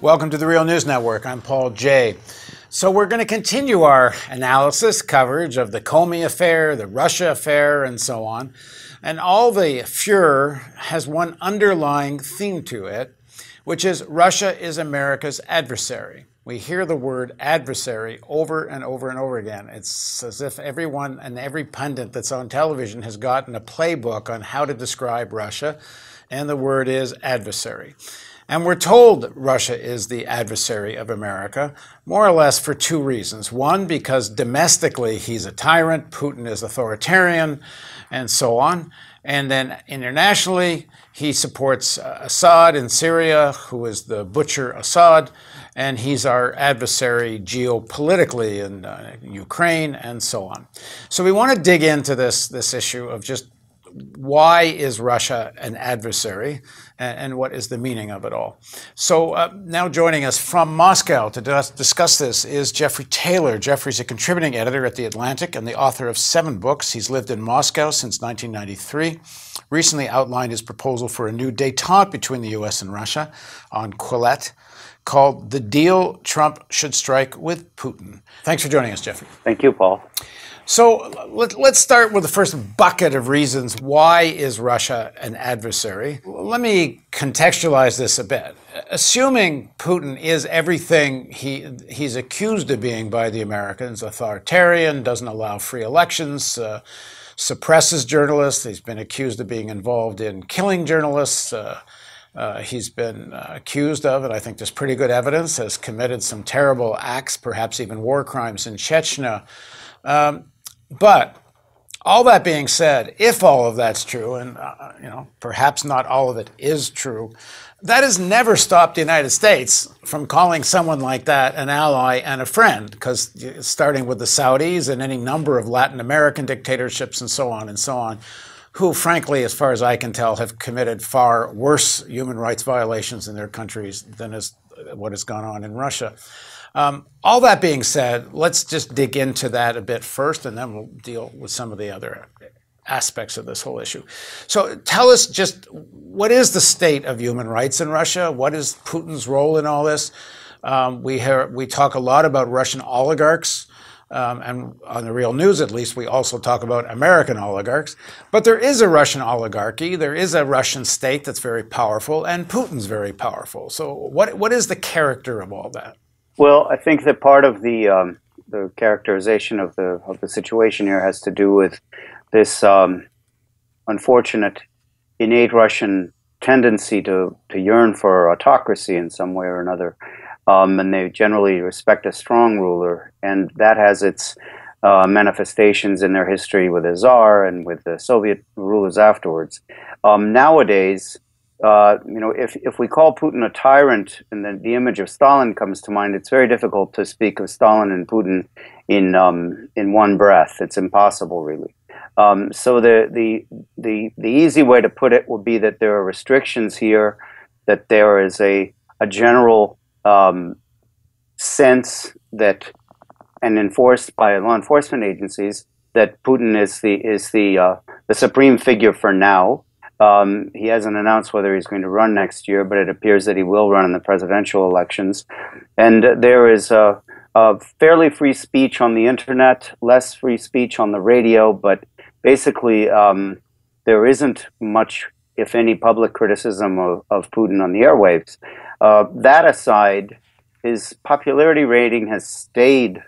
Welcome to the Real News Network. I'm Paul Jay. So we're going to continue our analysis, coverage of the Comey affair, the Russia affair, and so on. And all the furor has one underlying theme to it, which is Russia is America's adversary. We hear the word adversary over and over and over again. It's as if everyone and every pundit that's on television has gotten a playbook on how to describe Russia, and the word is adversary. And we're told Russia is the adversary of America, more or less for two reasons. One, because domestically he's a tyrant, Putin is authoritarian, and so on. And then internationally, he supports Assad in Syria, who is the butcher Assad, and he's our adversary geopolitically in Ukraine, and so on. So we want to dig into this issue of just why is Russia an adversary, and what is the meaning of it all? So now joining us from Moscow to discuss this is Jeffrey Tayler. Jeffrey's a contributing editor at The Atlantic and the author of 7 books. He's lived in Moscow since 1993, recently outlined his proposal for a new détente between the U.S. and Russia on Quillette, called The Deal Trump Should Strike with Putin. Thanks for joining us, Jeffrey. Thank you, Paul. So let's start with the first bucket of reasons why is Russia an adversary. Let me contextualize this a bit. Assuming Putin is everything he's accused of being by the Americans, authoritarian, doesn't allow free elections, suppresses journalists, he's been accused of being involved in killing journalists, he's been accused of, and I think there's pretty good evidence, has committed some terrible acts, perhaps even war crimes in Chechnya. But all that being said, if all of that's true, and perhaps not all of it is true, that has never stopped the United States from calling someone like that an ally and a friend, because starting with the Saudis and any number of Latin American dictatorships and so on, who frankly, as far as I can tell, have committed far worse human rights violations in their countries than what has gone on in Russia. All that being said, let's just dig into that a bit first, and then we'll deal with some of the other aspects of this whole issue. So tell us just, what is the state of human rights in Russia? What is Putin's role in all this? We talk a lot about Russian oligarchs, and on the Real News at least, we also talk about American oligarchs. But there is a Russian oligarchy, there is a Russian state that's very powerful, and Putin's very powerful. So what is the character of all that? Well, I think that part of the characterization of the situation here has to do with this unfortunate innate Russian tendency to yearn for autocracy in some way or another, and they generally respect a strong ruler, and that has its manifestations in their history with the Tsar and with the Soviet rulers afterwards. Nowadays, if we call Putin a tyrant and then the image of Stalin comes to mind, it's very difficult to speak of Stalin and Putin in one breath. It's impossible, really. So the easy way to put it would be that there are restrictions here, that there is a general sense that, and enforced by law enforcement agencies, that Putin is the supreme figure for now. He hasn't announced whether he's going to run next year, but it appears that he will run in the presidential elections. And there is a fairly free speech on the internet, less free speech on the radio, but basically there isn't much, if any, public criticism of Putin on the airwaves. That aside, his popularity rating has stayed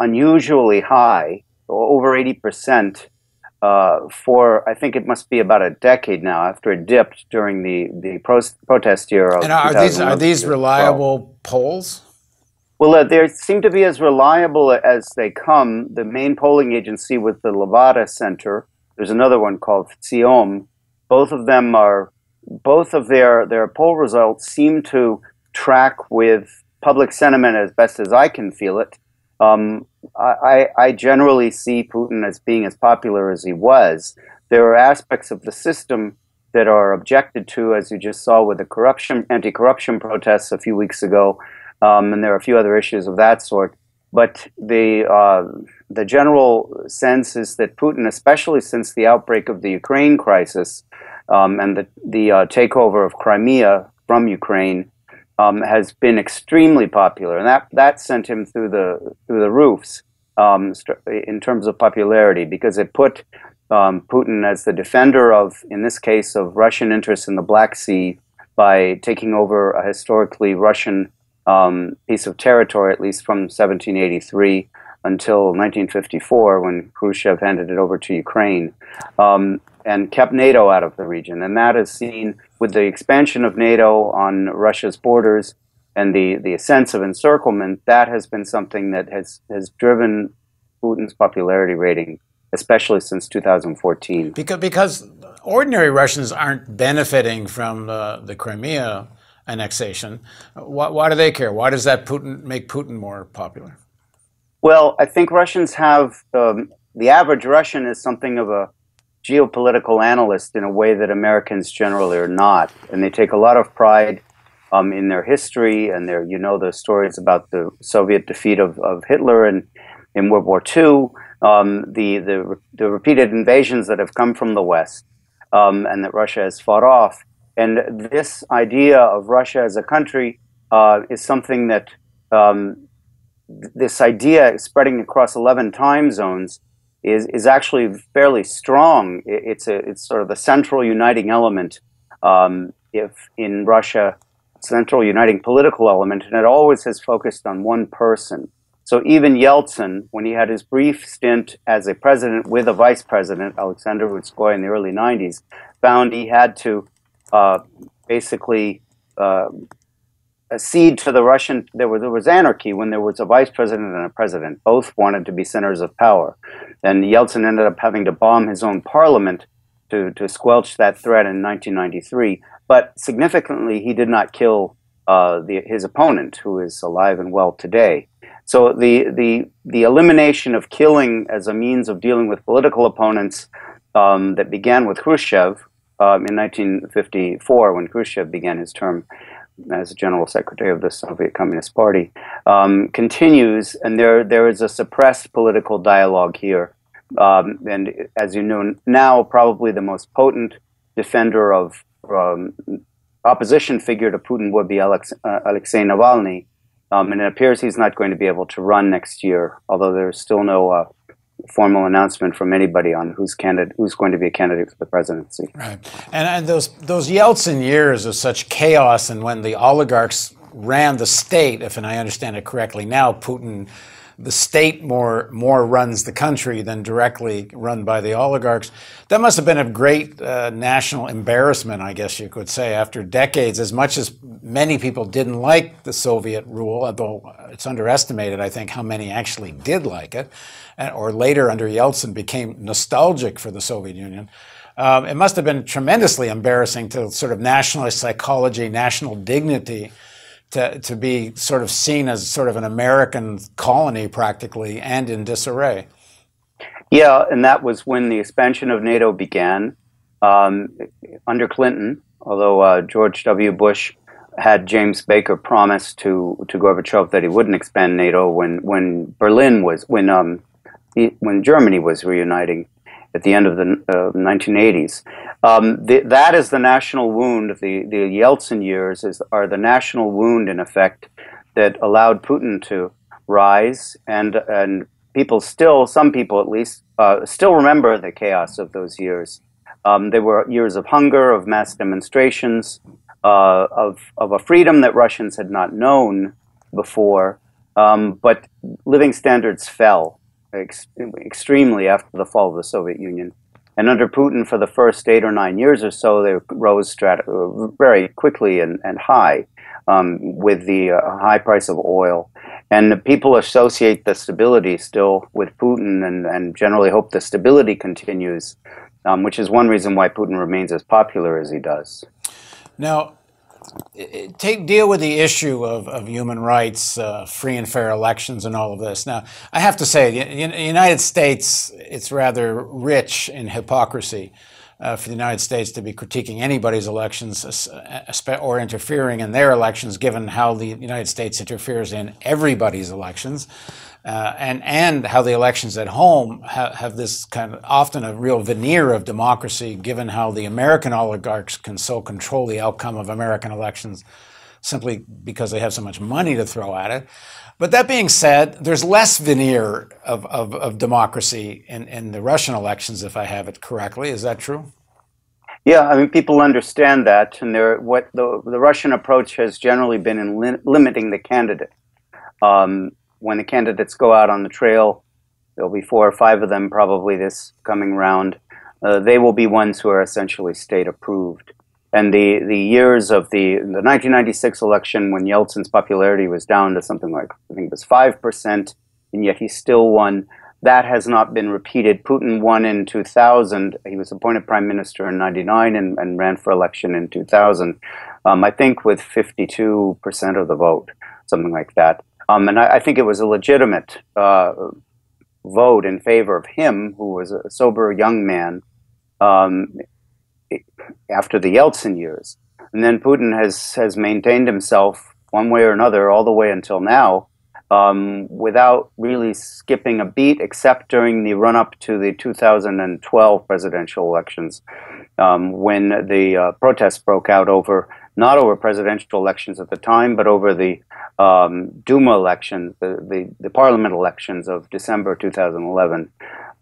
unusually high, over 80%. For I think it must be about a decade now, after it dipped during the protest year of 2011. And are these reliable polls? Well, they seem to be as reliable as they come. The main polling agency was the Levada Center. There's another one called Tsiom. Both of their poll results seem to track with public sentiment as best as I can feel it. I generally see Putin as being as popular as he was. There are aspects of the system that are objected to, as you just saw with the anti-corruption protests a few weeks ago, and there are a few other issues of that sort. But the general sense is that Putin, especially since the outbreak of the Ukraine crisis and the takeover of Crimea from Ukraine, has been extremely popular, and that sent him through the roofs in terms of popularity, because it put Putin as the defender of, in this case, of Russian interests in the Black Sea by taking over a historically Russian piece of territory, at least from 1783 until 1954, when Khrushchev handed it over to Ukraine, and kept NATO out of the region. And that is seen with the expansion of NATO on Russia's borders and the sense of encirclement. That has been something that has driven Putin's popularity rating, especially since 2014. Because ordinary Russians aren't benefiting from the Crimea annexation. Why do they care? Why does that make Putin more popular? Well, I think Russians have, the average Russian is something of a geopolitical analyst in a way that Americans generally are not. And they take a lot of pride in their history and the stories about the Soviet defeat of Hitler in World War II, the repeated invasions that have come from the West, and that Russia has fought off. And this idea of Russia as a country is something that this idea spreading across 11 time zones is actually fairly strong. It's sort of the central uniting element if in Russia, central uniting political element, and it always has focused on one person. So even Yeltsin, when he had his brief stint as a president with a vice president, Alexander Rutskoy, in the early 90s, found he had to basically cede to the Russian. There was anarchy when there was a vice president and a president. Both wanted to be centers of power. And Yeltsin ended up having to bomb his own parliament to squelch that threat in 1993. But significantly, he did not kill his opponent, who is alive and well today. So the elimination of killing as a means of dealing with political opponents that began with Khrushchev in 1954, when Khrushchev began his term as General Secretary of the Soviet Communist Party, continues, and there is a suppressed political dialogue here. And as you know now, probably the most potent defender of opposition figure to Putin would be Alexei Navalny. And it appears he's not going to be able to run next year, although there's still no formal announcement from anybody on who's going to be a candidate for the presidency. Right, and those Yeltsin years of such chaos, and when the oligarchs ran the state, if and I understand it correctly, now Putin, the state more runs the country than directly run by the oligarchs. That must have been a great national embarrassment, I guess you could say, after decades. As much as many people didn't like the Soviet rule, although it's underestimated, I think, how many actually did like it, or later under Yeltsin became nostalgic for the Soviet Union. It must have been tremendously embarrassing to sort of nationalist psychology, national dignity, to be sort of seen as sort of an American colony practically and in disarray. Yeah, and that was when the expansion of NATO began under Clinton, although George W. Bush had James Baker promise to Gorbachev that he wouldn't expand NATO when Germany was reuniting at the end of the 1980s. That is the national wound. The Yeltsin years are the national wound, in effect, that allowed Putin to rise, and people still, some people at least, still remember the chaos of those years. They were years of hunger, of mass demonstrations, of a freedom that Russians had not known before, but living standards fell extremely after the fall of the Soviet Union. And under Putin, for the first 8 or 9 years or so, they rose very quickly and high with the high price of oil. And people associate the stability still with Putin and generally hope the stability continues, which is one reason why Putin remains as popular as he does. Now, deal with the issue of human rights, free and fair elections, and all of this. Now, I have to say, the United States, it's rather rich in hypocrisy for the United States to be critiquing anybody's elections or interfering in their elections, given how the United States interferes in everybody's elections. And how the elections at home have this kind of often a real veneer of democracy, given how the American oligarchs can so control the outcome of American elections. simply because they have so much money to throw at it. But that being said, there's less veneer of democracy in the Russian elections, if I have it correctly. Is that true? Yeah, I mean, people understand that, and what the Russian approach has generally been in limiting the candidate. When the candidates go out on the trail, there'll be 4 or 5 of them probably this coming round. They will be ones who are essentially state approved. And the years of the 1996 election, when Yeltsin's popularity was down to something like, I think it was 5%, and yet he still won, that has not been repeated. Putin won in 2000. He was appointed prime minister in 99 and ran for election in 2000, I think with 52% of the vote, something like that. And I think it was a legitimate vote in favor of him, who was a sober young man, after the Yeltsin years. And then Putin has maintained himself one way or another all the way until now, without really skipping a beat, except during the run-up to the 2012 presidential elections, when the protests broke out not over presidential elections at the time, but over the Duma elections, the parliament elections of December 2011.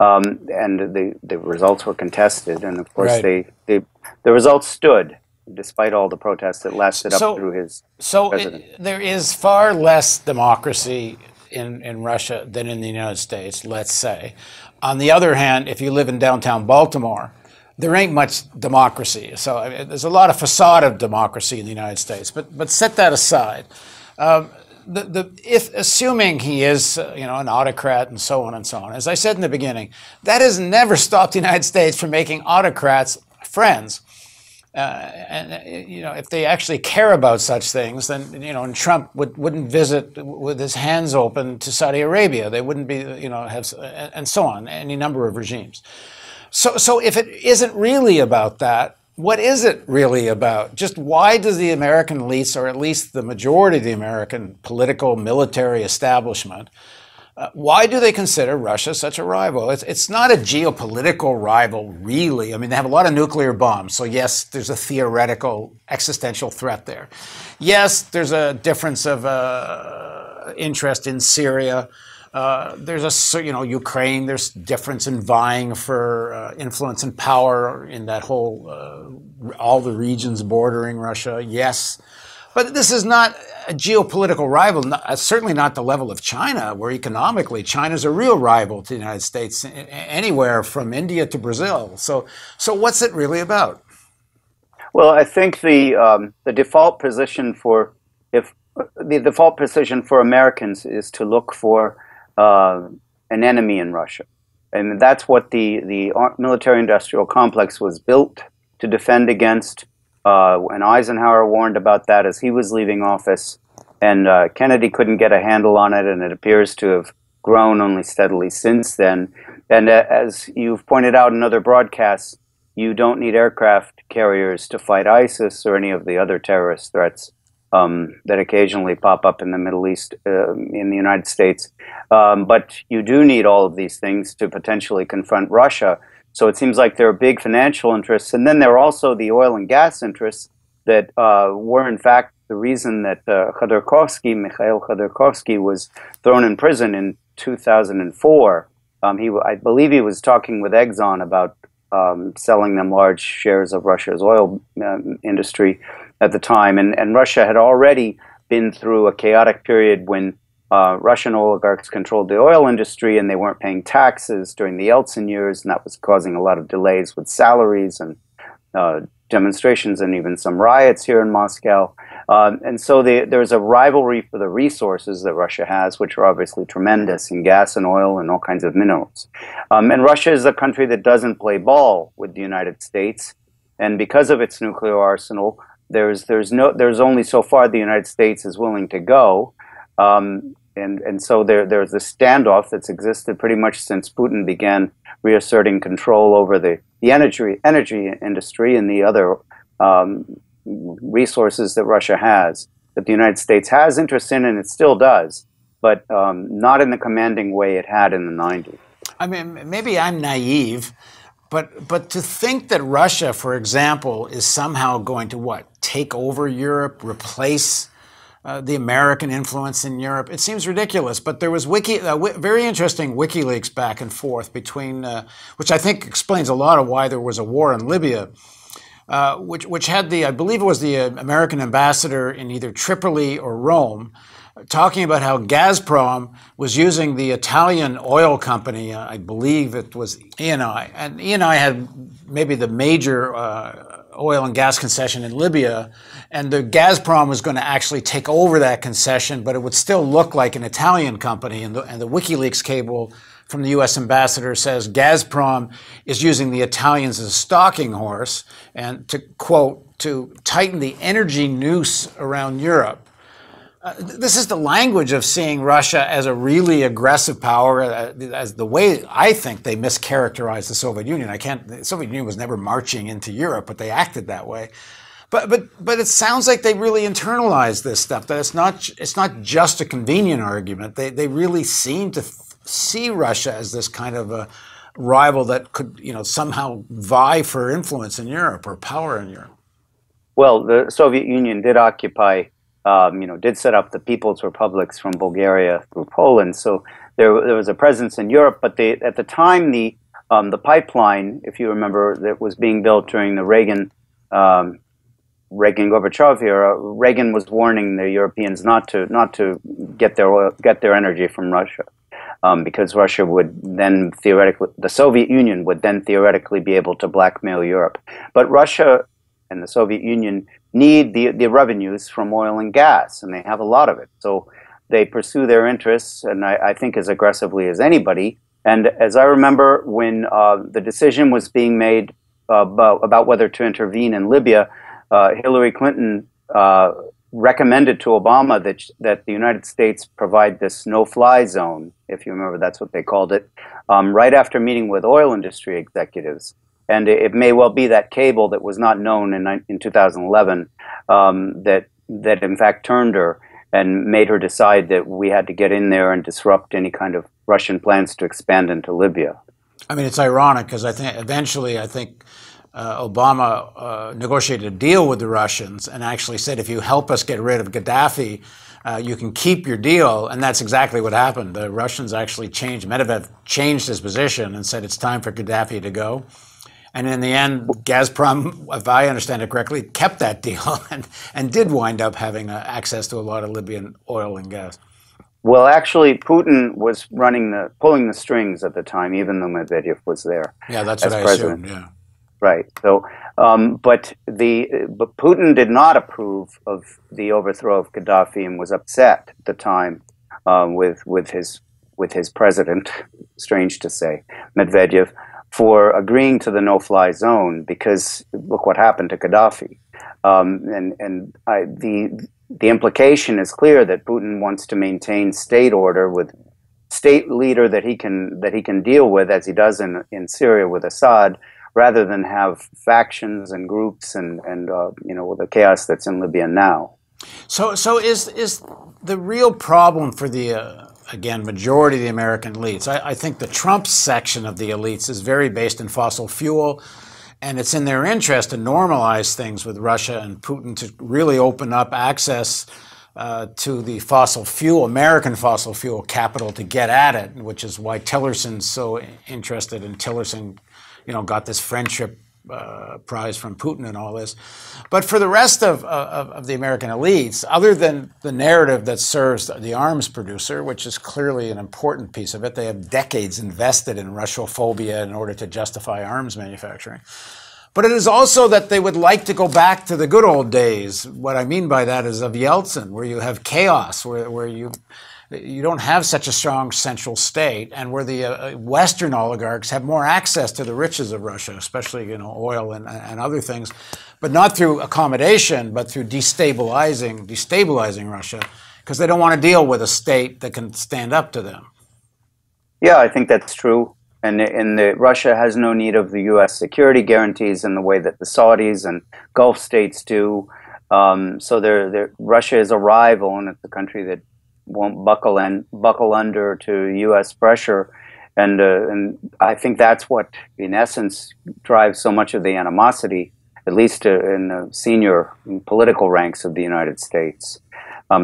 And the results were contested, and of course Right. the results stood despite all the protests that lasted up through his presidency. There is far less democracy in Russia than in the United States, let's say. On the other hand, if you live in downtown Baltimore, there ain't much democracy. So I mean, there's a lot of facade of democracy in the United States. But set that aside. If assuming he is, an autocrat and so on, as I said in the beginning, that has never stopped the United States from making autocrats friends. If they actually care about such things, then, and Trump wouldn't visit with his hands open to Saudi Arabia. They wouldn't be, and so on, any number of regimes. So if it isn't really about that, what is it really about? Just why does the American elites, or at least the majority of the American political military establishment, why do they consider Russia such a rival? It's not a geopolitical rival, really. I mean, they have a lot of nuclear bombs. So yes, there's a theoretical existential threat there. Yes, there's a difference of interest in Syria. There's Ukraine. There's difference in vying for influence and power in that whole, all the regions bordering Russia. Yes. But this is not a geopolitical rival, certainly not the level of China, where economically China's a real rival to the United States, anywhere from India to Brazil. So what's it really about? Well, I think the default position for Americans is to look for an enemy in Russia, and that's what the military-industrial complex was built to defend against. And Eisenhower warned about that as he was leaving office, and Kennedy couldn't get a handle on it, and it appears to have grown only steadily since then. And as you've pointed out in other broadcasts, you don't need aircraft carriers to fight ISIS or any of the other terrorist threats that occasionally pop up in the Middle East, in the United States. But you do need all of these things to potentially confront Russia. So it seems like there are big financial interests, and then there are also the oil and gas interests that were, in fact, the reason that Mikhail Khodorkovsky was thrown in prison in 2004. I believe he was talking with Exxon about selling them large shares of Russia's oil industry at the time, and Russia had already been through a chaotic period when Russian oligarchs controlled the oil industry, and they weren't paying taxes during the Yeltsin years, and that was causing a lot of delays with salaries and demonstrations and even some riots here in Moscow. And so there's a rivalry for the resources that Russia has, which are obviously tremendous in gas and oil and all kinds of minerals. And Russia is a country that doesn't play ball with the United States, and because of its nuclear arsenal, there's only so far the United States is willing to go. And so there's this standoff that's existed pretty much since Putin began reasserting control over the energy industry and the other resources that Russia has, that the United States has interest in, and it still does, but not in the commanding way it had in the 90s. I mean, maybe I'm naive, but to think that Russia, for example, is somehow going to take over Europe, replace the American influence in Europe. It seems ridiculous, but there was very interesting WikiLeaks back and forth between, which I think explains a lot of why there was a war in Libya, which had I believe it was the American ambassador in either Tripoli or Rome, talking about how Gazprom was using the Italian oil company, I believe it was Eni, and Eni had maybe the major oil and gas concession in Libya, and the Gazprom was going to actually take over that concession, but it would still look like an Italian company, and the WikiLeaks cable from the U.S. ambassador says Gazprom is using the Italians as a stalking horse, and to quote, to tighten the energy noose around Europe. This is the language of seeing Russia as a really aggressive power, as the way I think they mischaracterized the Soviet Union. The Soviet Union was never marching into Europe, but they acted that way. But it sounds like they really internalized this stuff, that it's not just a convenient argument. They really seem to see Russia as this kind of a rival that could, somehow vie for influence in Europe or power in Europe. Well, the Soviet Union did occupy did set up the People's Republics from Bulgaria through Poland. So there was a presence in Europe, but at the time the pipeline, if you remember, that was being built during the Reagan-Gorbachev era. Reagan was warning the Europeans not to get their energy from Russia, because Russia would then the Soviet Union would then theoretically be able to blackmail Europe. But Russia and the Soviet Union need the revenues from oil and gas, and they have a lot of it. So they pursue their interests, and I think as aggressively as anybody. And as I remember, when the decision was being made about whether to intervene in Libya, Hillary Clinton recommended to Obama that the United States provide this no-fly zone, if you remember, that's what they called it, right after meeting with oil industry executives. And it may well be that cable that was not known in 2011 that in fact turned her and made her decide that we had to get in there and disrupt any kind of Russian plans to expand into Libya. I mean, it's ironic because I think eventually Obama negotiated a deal with the Russians and actually said, if you help us get rid of Gaddafi, you can keep your deal. And that's exactly what happened. The Russians actually Medvedev changed his position and said it's time for Gaddafi to go. And in the end, Gazprom, if I understand it correctly, kept that deal and did wind up having access to a lot of Libyan oil and gas. Well, actually, Putin was pulling the strings at the time, even though Medvedev was there. Yeah, that's what I assumed. Yeah, right. So, but Putin did not approve of the overthrow of Gaddafi and was upset at the time with his president, strange to say, Medvedev, for agreeing to the no-fly zone, because look what happened to Gaddafi. The implication is clear that Putin wants to maintain state order with state leader that he can deal with, as he does in Syria with Assad, rather than have factions and groups and with the chaos that's in Libya now. So is the real problem for the again, majority of the American elites? I think the Trump section of the elites is very based in fossil fuel, and it's in their interest to normalize things with Russia and Putin to really open up access to the American fossil fuel capital to get at it, which is why Tillerson's so interested, and Tillerson, got this friendship prize from Putin and all this. But for the rest of the American elites, other than the narrative that serves the arms producer, which is clearly an important piece of it, they have decades invested in Russophobia in order to justify arms manufacturing. But it is also that they would like to go back to the good old days. What I mean by that is of Yeltsin, where you have chaos, where you don't have such a strong central state, and where the Western oligarchs have more access to the riches of Russia, especially oil and other things, but not through accommodation, but through destabilizing Russia, because they don't want to deal with a state that can stand up to them. Yeah, I think that's true. And Russia has no need of the U.S. security guarantees in the way that the Saudis and Gulf states do. So Russia is a rival, and it's a country that won't buckle under to U.S. pressure, and I think that's what, in essence, drives so much of the animosity, at least in the senior political ranks of the United States.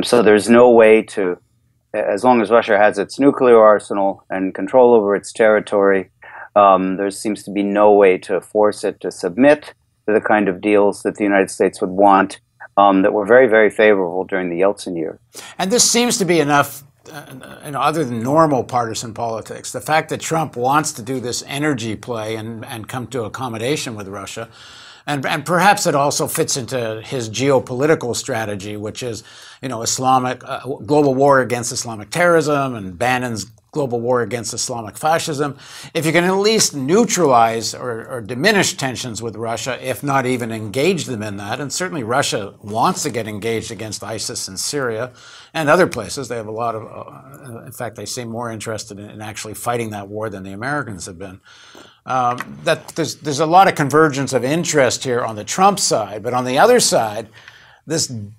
So there's no way to, as long as Russia has its nuclear arsenal and control over its territory, there seems to be no way to force it to submit to the kind of deals that the United States would want, that were very, very favorable during the Yeltsin years. And this seems to be enough, other than normal partisan politics. The fact that Trump wants to do this energy play and come to accommodation with Russia, and perhaps it also fits into his geopolitical strategy, which is, Islamic global war against Islamic terrorism and Bannon's global war against Islamic fascism. If you can at least neutralize or diminish tensions with Russia, if not even engage them in that, and certainly Russia wants to get engaged against ISIS in Syria and other places. They have a lot of, in fact, they seem more interested in actually fighting that war than the Americans have been. That there's a lot of convergence of interest here on the Trump side, but on the other side, the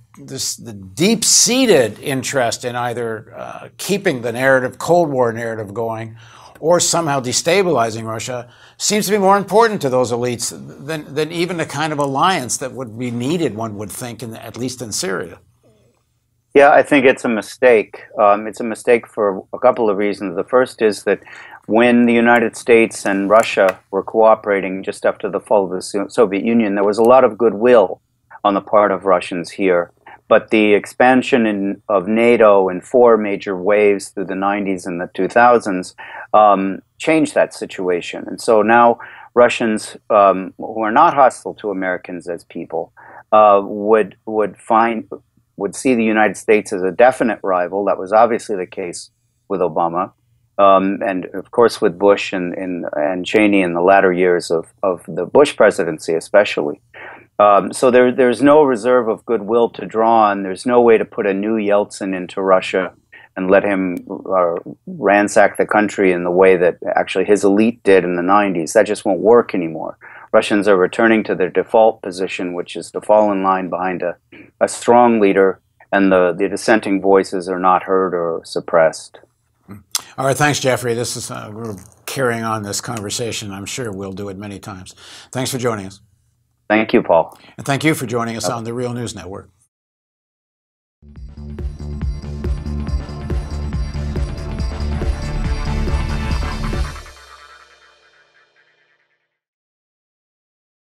deep-seated interest in either keeping the narrative, Cold War narrative going, or somehow destabilizing Russia seems to be more important to those elites than even the kind of alliance that would be needed, one would think, at least in Syria. Yeah, I think it's a mistake. It's a mistake for a couple of reasons. The first is that when the United States and Russia were cooperating just after the fall of the Soviet Union, there was a lot of goodwill on the part of Russians here. But the expansion of NATO in 4 major waves through the 90s and the 2000s changed that situation. And so now Russians who are not hostile to Americans as people would see the United States as a definite rival. That was obviously the case with Obama, and of course with Bush and Cheney in the latter years of the Bush presidency especially. So there's no reserve of goodwill to draw on. There's no way to put a new Yeltsin into Russia and let him ransack the country in the way that actually his elite did in the 90s. That just won't work anymore. Russians are returning to their default position, which is to fall in line behind a strong leader, and the dissenting voices are not heard or suppressed. All right, thanks, Jeffrey. This is we're carrying on this conversation. I'm sure we'll do it many times. Thanks for joining us. Thank you, Paul. And thank you for joining us on the Real News Network.